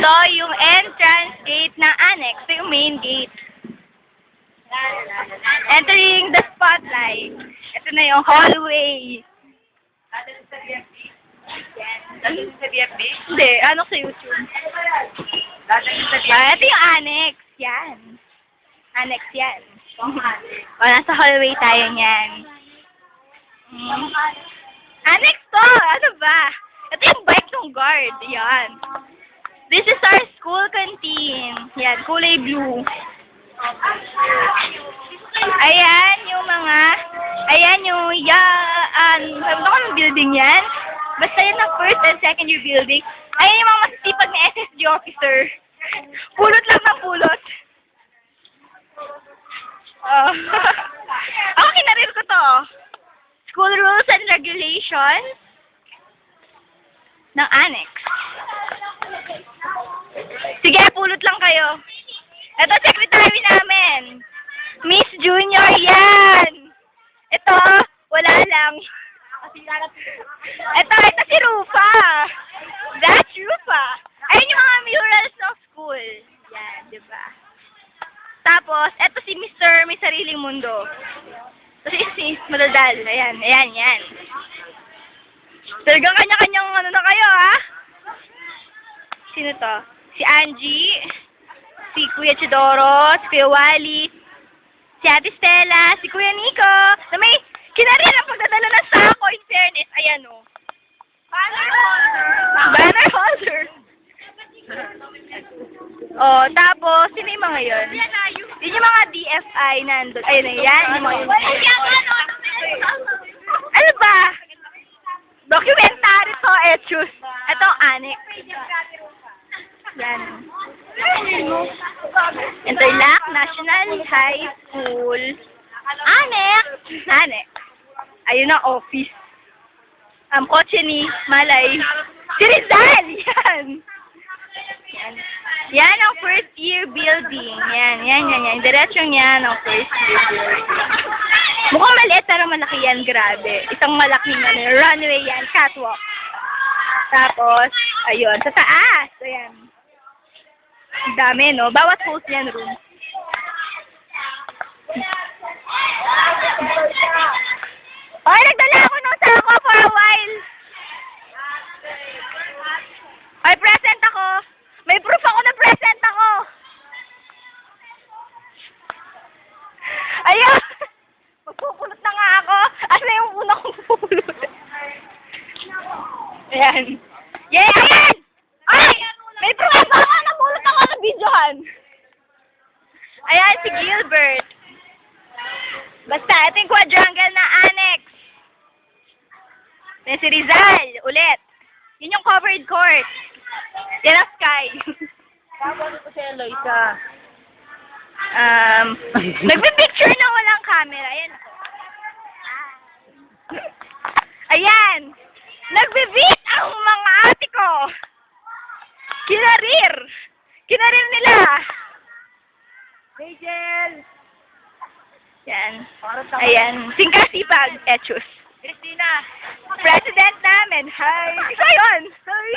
Ito yung entrance gate ng annex. Ito yung main gate. Entering the spotlight. Ito na yung hallway. Dahil sa BFB? Hindi, ano sa YouTube? Dahil sa BFB? Ito yung annex. Yan. Annex yan. O, nasa hallway tayo niyan. Annex to! Ano ba? Ito yung bike ng guard. Yan. This is our school canteen. Yan, kulay blue. Ayan yung mga, ayan yung, sabi ko ng building yan. Basta yan ang first and second year building. Ayan yung mga masisipag na SSG officer. Pulot lang ng pulot. Oh. Ako kinarir ko to. School rules and regulations ng annex. Sige, pulot lang kayo. Ito, secretary namin. Miss Junior, yan. Ito, wala lang. Ito si Rufa. That's Rufa. Ayun yung mga murals ng school. Yan, di ba? Tapos, ito si Mr. May Sariling Mundo. Ito si Madadal. Ayan, yan. Talagang kanya-kanyang ano na kayo, ha? Sino to? Si Angie, si Kuya Chidoro, si Kuya Wally, si Ate Stella, si Kuya Nico, na may kinarir ang pagdadala ng sako, in fairness. Ayan, o. Banner holder. Oh, tapos, sino yung mga yun? Yun yung mga DFI nandun. Ayun na yan. Yung mga yun. Ano ba? Documentary to, Echus. Ito, annex. Yan. Interlac National High School. Annex. Ayun ang office. Kotse ni Malay. Si Rizal! Yan ang first year building. Yan. Diretsyon yan ang first year building. Mukhang maliit pero malaki yan. Grabe. Isang malaking runway yan. Catwalk. Tapos, ayun. Sa taas. Ayan. Ang dami, no? Bawat host niyan room. Ay, nagdala ako ng sako for a while. Ay, present ako. May proof ako na present ako. Ayun. Magpupulot na nga ako. Asa yung una kong pupulot? Ayan. Yay! Ayan! Ay! May proof ako. Napulot ako ng videohan. Ayan, si Gilbert. Basta, ito yung quadrangle na annex. Yan si Rizal. Ulit. Yun yung covered court. Yan ang sky. Tapos ko si Eloisa. Nagpipicture na walang camera. Ayan ako. Ayan. Nagbibit ang mga ate ko. Kinarir nila. Rachel! Yan. Ayan. Singkasipag, Echus. Christina! President namin. Hi. Ikaw yun. Sorry.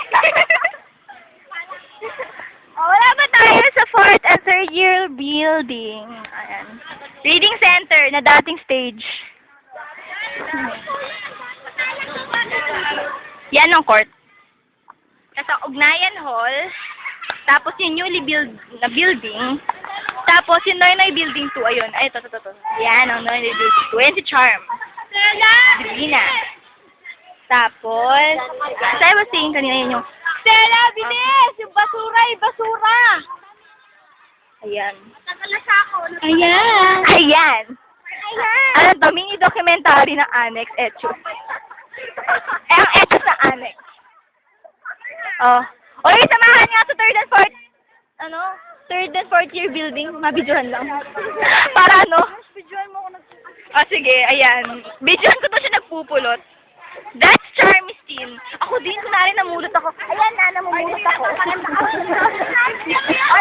Wala ba tayo sa 4th and 3rd year building? Ayan. Reading center na dating stage. Yan ang court. Nasa Ugnayan Hall. Tapos yung newly build na building. Tapos yung Noynoy Building 2. Ayun. Ay, ito. Yan ang Noynoy Building 2. Yan si Charm. Divina. Tapos, as I was saying kanina yun yung Stella, bilis! Yung basura! Ayan. Ayan. Ano to? Mini documentary ng annex, Echus. Ang Echus na annex. Oh. Oy, samahan nga sa 3rd and 4th year building. Mabidyohan lang. Para ano? Bidyohan mo ako Sige, ayan. Bidyohan ko to siya nagpupulot. That's Charmistine. Ako din, kunwari namulot ako. Ayan na, namumulot ako.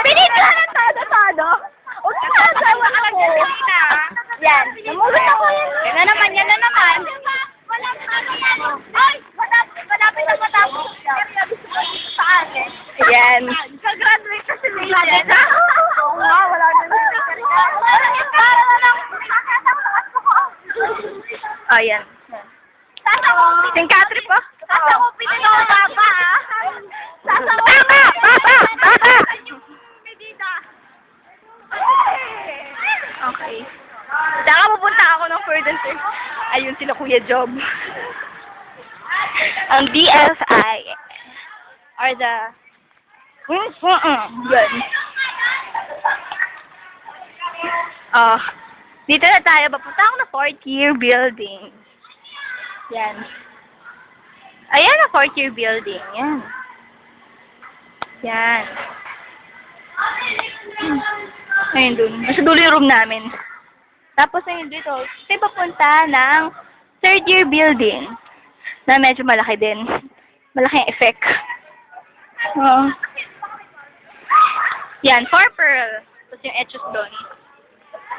Binidyohan ng todo. O, sinasawa ako. Yan, namulot ako. Yan na naman. Ay, malapit na matapos. Saan? Ayan. Nag-graduate na si Maiden. Oo nga, wala na Oh, yan. St. Catherine po? Sasakupin ito ang baba, ah. Baba! Baba! Okay. Saka pupunta ako ng further search. Ayun sila Kuya Job. Ang DFI are the... Yun. Dito na tayo. Papunta ako na 4th year building. Yan. Ayan ang 4th year building. Yan. Yan. Ayun dun. Nasa dulo yung room namin. Tapos ayun dito, tayo papunta ng 3rd year building na medyo malaki din. Malaking effect. Yan, 4 pearl. Tapos yung etchos doon.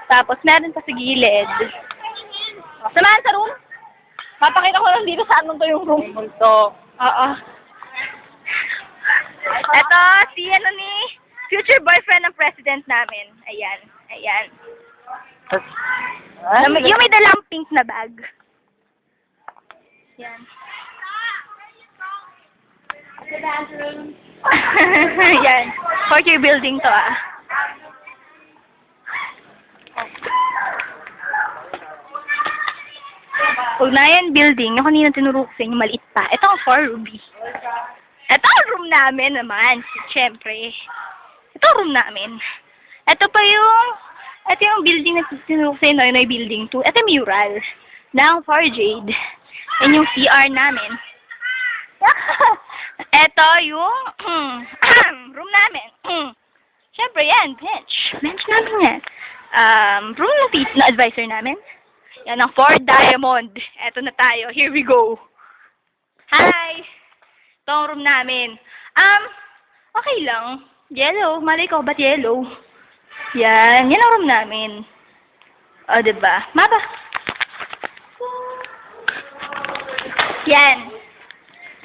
Tapos meron pa sa gilid. Samahan sa room. Mapakita ko lang dito saan nung to yung room. Multo. Oo. Ito, si ano ni future boyfriend ng president namin. Ayan. Ayan. Yung may dalang pink na bag. Yan. Yan. 4th year building to, ah. Ugnayan building, yung kanina tinuro ko sa inyo, maliit pa. Ito ang 4 Ruby. Ito ang room namin naman, siyempre. Ito ang room namin. Ito yung building na tinuro ko sa inyo, yung building 2. Ito yung mural ng 4 Jade. Yan yung CR namin. Ito yung room namin. Siyempre yan, bench. Bench namin yan. Room na advisor namin. Yan ang 4 Diamond. Eto na tayo. Here we go. Hi! Ito ang room namin. Okay lang. Yellow. Malay ko, ba't yellow? Yan. Yan ang room namin. O, diba? Maba. Yan.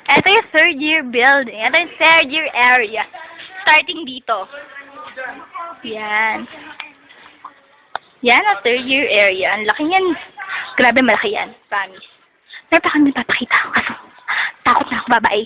Ito yung 3rd year building. Ito yung 3rd year area. Starting dito. Yan. Yan ang 3rd year area. Ang laki yan. Grabe malaki yan. Promise. Meron pa kami papakita. Kaso, takot na ako, babae.